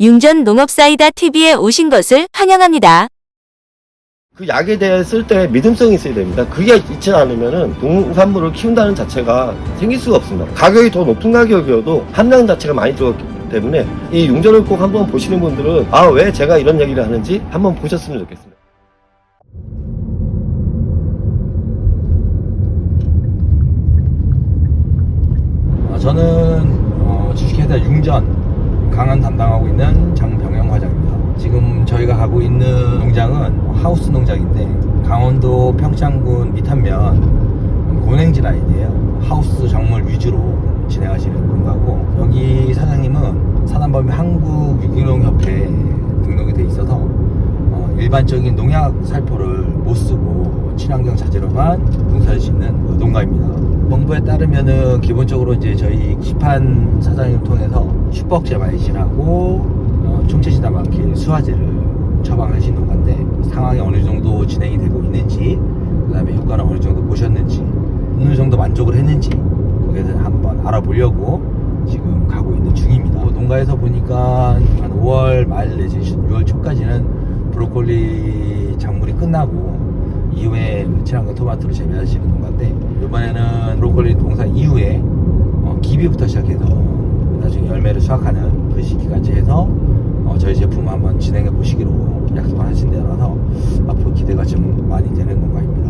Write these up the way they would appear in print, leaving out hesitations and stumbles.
융전 농업사이다 TV에 오신 것을 환영합니다. 그 약에 대해 쓸 때 믿음성이 있어야 됩니다. 그게 있지 않으면은 농산물을 키운다는 자체가 생길 수가 없습니다. 가격이 더 높은 가격이어도 함량 자체가 많이 들어갔기 때문에 이 융전을 꼭 한번 보시는 분들은 아, 왜 제가 이런 얘기를 하는지 한번 보셨으면 좋겠습니다. 저는 주식회사 융전 강원 담당하고 있는 장병영 과장입니다. 지금 저희가 가고 있는 농장은 하우스 농장인데 강원도 평창군 밑한면 고냉지 라인이에요. 하우스 작물 위주로 진행하시는 농가고, 여기 사장님은 사단법인 한국유기농협회에 등록이 돼 있어서 일반적인 농약 살포를 못 쓰고 친환경 자재로만 농사를 짓는 농가입니다. 정부에 따르면은 기본적으로 이제 저희 시판 사장님 통해서 슈퍼옥제마이신하고 총체시다만킬 수화제를 처방하신 농가인데, 상황이 어느 정도 진행이 되고 있는지, 그 다음에 효과는 어느 정도 보셨는지, 어느 정도 만족을 했는지 거기에 대해서 한번 알아보려고 지금 가고 있는 중입니다. 농가에서 보니까 한 5월 말 내지 6월 초까지는 브로콜리 작물이 끝나고 이후에 친환경 토마토를 재배하시는 농가인데, 이번에는 브로콜리 농사 이후에 기비부터 시작해서 나중에 열매를 수확하는 그 시기까지 해서 저희 제품을 한번 진행해 보시기로 약속을 하신 데라서 앞으로 기대가 좀 많이 되는 농가입니다.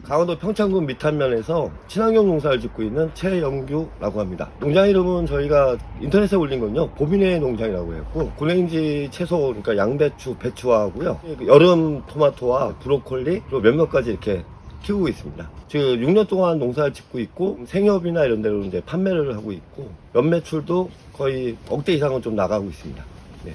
강원도 평창군 밑한면에서 친환경 농사를 짓고 있는 최영규라고 합니다. 농장 이름은 저희가 인터넷에 올린 건요, 보민의 농장이라고 했고, 고랭지 채소, 그러니까 양배추, 배추하고요, 여름 토마토와 브로콜리, 그리고 몇몇 가지 이렇게 키우고 있습니다. 지금 6년 동안 농사를 짓고 있고, 생협이나 이런 데로 이제 판매를 하고 있고, 연매출도 거의 억대 이상은 좀 나가고 있습니다. 네.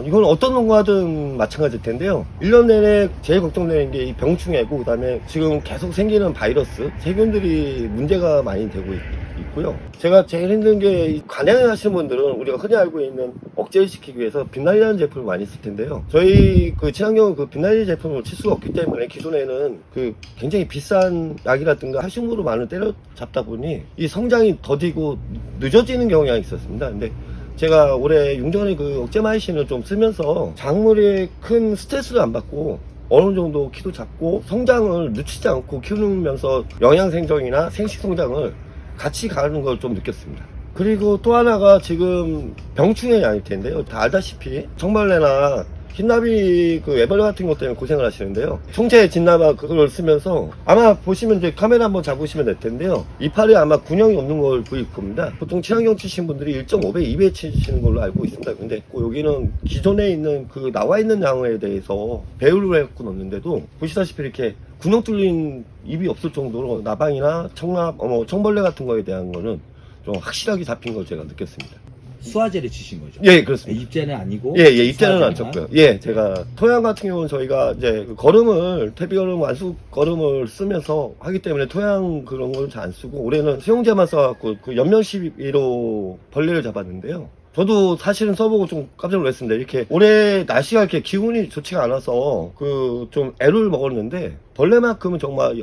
이건 어떤 농가든 마찬가지일 텐데요. 1년 내내 제일 걱정되는 게 이 병충해고, 그 다음에 지금 계속 생기는 바이러스, 세균들이 문제가 많이 되고 있고요. 제가 제일 힘든 게 관양을 하시는 분들은 우리가 흔히 알고 있는 억제를 시키기 위해서 빛날이라는 제품을 많이 쓸 텐데요. 저희 그 친환경 그 빛날이 제품을 칠 수가 없기 때문에 기존에는 그 굉장히 비싼 약이라든가 칼슘으로 많이 때려잡다 보니 이 성장이 더디고 늦어지는 경향이 있었습니다. 근데 제가 올해 융전의 그 억제마이신을 좀 쓰면서 작물에 큰 스트레스를 안 받고 어느 정도 키도 작고 성장을 늦추지 않고 키우면서 영양생성이나 생식성장을 같이 가는 걸 좀 느꼈습니다. 그리고 또 하나가 지금 병충해이 아닐 텐데요. 다 알다시피 청벌레나 흰나비 그 애벌레 같은 것 때문에 고생을 하시는데요. 총체 진나바 그걸 쓰면서 아마 보시면 이제 카메라 한번 잡으시면 될 텐데요. 이파리에 아마 군형이 없는 걸 보일 겁니다. 보통 친환경 치신 분들이 1.5배, 2배 치시는 걸로 알고 있습니다. 근데 여기는 기존에 있는 그 나와 있는 양에 대해서 배율을 해갖고 넣는데도 보시다시피 이렇게 군형 뚫린 입이 없을 정도로 나방이나 청벌레 같은 거에 대한 거는 좀 확실하게 잡힌 걸 제가 느꼈습니다. 수화제를 치신 거죠? 예, 그렇습니다. 입제는 아니고? 예, 입자는 안 쳤고요. 예, 제가 토양 같은 경우는 저희가 이제 그 거름을, 퇴비거름, 완숙 거름을 쓰면서 하기 때문에 토양 그런 걸 잘 안 쓰고, 올해는 수용제만 써갖고 그 연면 12로 벌레를 잡았는데요. 저도 사실은 써보고 좀 깜짝 놀랐습니다. 이렇게 올해 날씨가 이렇게 기운이 좋지가 않아서 그 좀 애를 먹었는데, 벌레만큼은 정말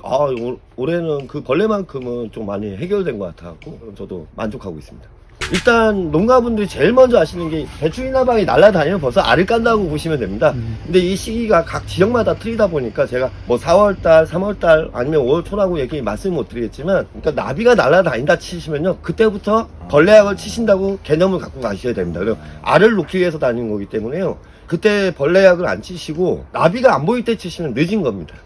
올해는 그 벌레만큼은 좀 많이 해결된 것 같아갖고 저도 만족하고 있습니다. 일단 농가분들이 제일 먼저 아시는 게 배추이나방이 날아다니면 벌써 알을 깐다고 보시면 됩니다. 근데 이 시기가 각 지역마다 틀리다 보니까 제가 뭐 4월달, 3월달 아니면 5월 초라고 말씀을 못 드리겠지만, 그러니까 나비가 날아다닌다 치시면요, 그때부터 벌레약을 치신다고 개념을 갖고 가셔야 됩니다. 그리고 알을 놓기 위해서 다니는 거기 때문에요, 그때 벌레약을 안 치시고 나비가 안 보일 때 치시면 늦은 겁니다.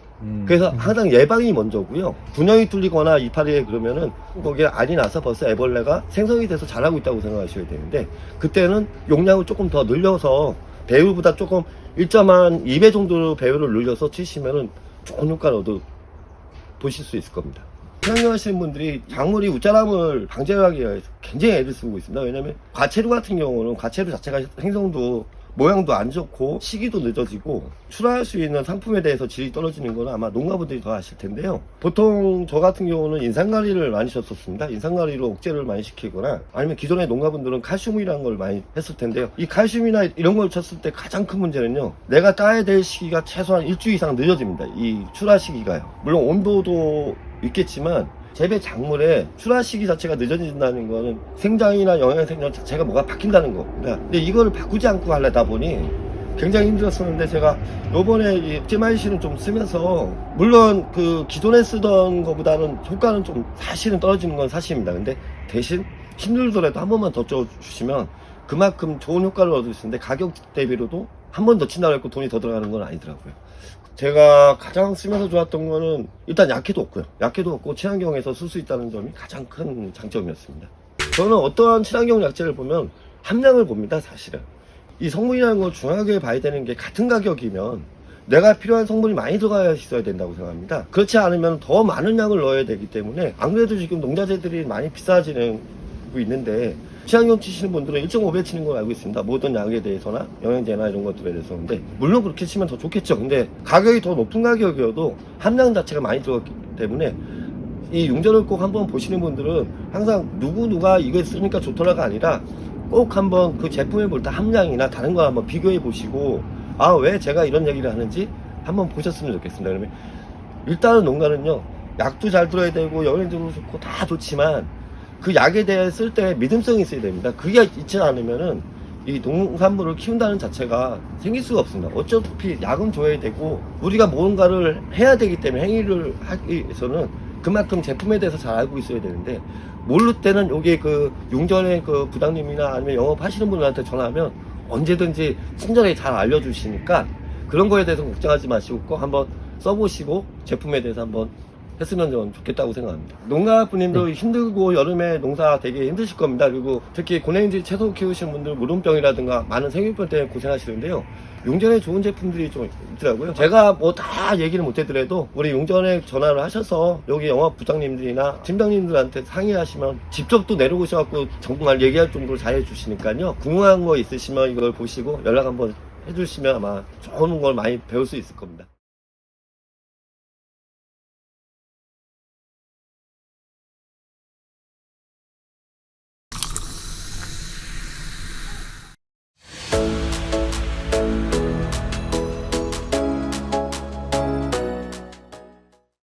그래서 항상 예방이 먼저고요. 분형이 뚫리거나 이파리에 그러면은 거기에 알이 나서 벌써 애벌레가 생성이 돼서 자라고 있다고 생각하셔야 되는데, 그때는 용량을 조금 더 늘려서 배율보다 조금 1.2배 정도로 배율을 늘려서 치시면은 좋은 효과를 보실 수 있을 겁니다. 친환경 하시는 분들이 작물이 웃자람을 방지하기 위해서 굉장히 애를 쓰고 있습니다. 왜냐면 과채류 같은 경우는 과채류 자체가 생성도 모양도 안 좋고 시기도 늦어지고 출하할 수 있는 상품에 대해서 질이 떨어지는 거는 아마 농가분들이 더 아실 텐데요. 보통 저 같은 경우는 인산가리를 많이 썼었습니다. 인산가리로 억제를 많이 시키거나, 아니면 기존의 농가분들은 칼슘이라는 걸 많이 했을 텐데요. 이 칼슘이나 이런 걸 쳤을 때 가장 큰 문제는요, 내가 따야 될 시기가 최소한 일주일 이상 늦어집니다. 이 출하 시기가요. 물론 온도도 있겠지만 재배 작물의 출하 시기 자체가 늦어진다는 거는 생장이나 영양생장 자체가 뭐가 바뀐다는 겁니다. 근데 이거를 바꾸지 않고 하려다 보니 굉장히 힘들었었는데, 제가 요번에 이 찌마이신을 좀 쓰면서, 물론 그 기존에 쓰던 것보다는 효과는 좀 사실은 떨어지는 건 사실입니다. 근데 대신 힘들더라도 한 번만 더 쪄주시면 그만큼 좋은 효과를 얻을 수 있는데, 가격 대비로도 한 번 더 친다고 했고 돈이 더 들어가는 건 아니더라고요. 제가 가장 쓰면서 좋았던 거는 일단 약해도 없고요. 약해도 없고 친환경에서 쓸 수 있다는 점이 가장 큰 장점이었습니다. 저는 어떠한 친환경 약재를 보면 함량을 봅니다, 사실은. 이 성분이라는 걸 중요하게 봐야 되는 게, 같은 가격이면 내가 필요한 성분이 많이 들어가 있어야 된다고 생각합니다. 그렇지 않으면 더 많은 양을 넣어야 되기 때문에, 안 그래도 지금 농자재들이 많이 비싸지고 있는데, 친환경 치시는 분들은 1.5배 치는 걸 알고 있습니다. 모든 약에 대해서나 영양제나 이런 것들에 대해서. 근데 물론 그렇게 치면 더 좋겠죠. 근데 가격이 더 높은 가격이어도 함량 자체가 많이 들어갔기 때문에, 이 용전을 꼭 한번 보시는 분들은 항상 누가 이거 쓰니까 좋더라가 아니라, 꼭 한번 그 제품에 볼 때 함량이나 다른 거 한번 비교해 보시고, 아, 왜 제가 이런 얘기를 하는지 한번 보셨으면 좋겠습니다. 그러면 일단은 농가는요, 약도 잘 들어야 되고 영양제도 좋고 다 좋지만 그 약에 대해 쓸 때 믿음성이 있어야 됩니다. 그게 있지 않으면은 이 농산물을 키운다는 자체가 생길 수가 없습니다. 어차피 약은 줘야 되고 우리가 뭔가를 해야 되기 때문에, 행위를 하기 위해서는 그만큼 제품에 대해서 잘 알고 있어야 되는데, 모를 때는 여기 그 용전의 그 부장님이나 아니면 영업하시는 분들한테 전화하면 언제든지 친절하게 잘 알려주시니까, 그런 거에 대해서 걱정하지 마시고 꼭 한번 써보시고 제품에 대해서 한번 했으면 좀 좋겠다고 생각합니다. 농가분님도 힘들고 여름에 농사 되게 힘드실 겁니다. 그리고 특히 고랭지 채소 키우시는 분들 무름병이라든가 많은 생유병 때문에 고생하시는데요. 용전에 좋은 제품들이 좀 있더라고요. 제가 뭐 다 얘기를 못 해드려도 우리 용전에 전화를 하셔서 여기 영업 부장님들이나 팀장님들한테 상의하시면 직접 또 내려오셔갖고 정말 얘기할 정도로 잘해주시니까요. 궁금한 거 있으시면 이걸 보시고 연락 한번 해주시면 아마 좋은 걸 많이 배울 수 있을 겁니다.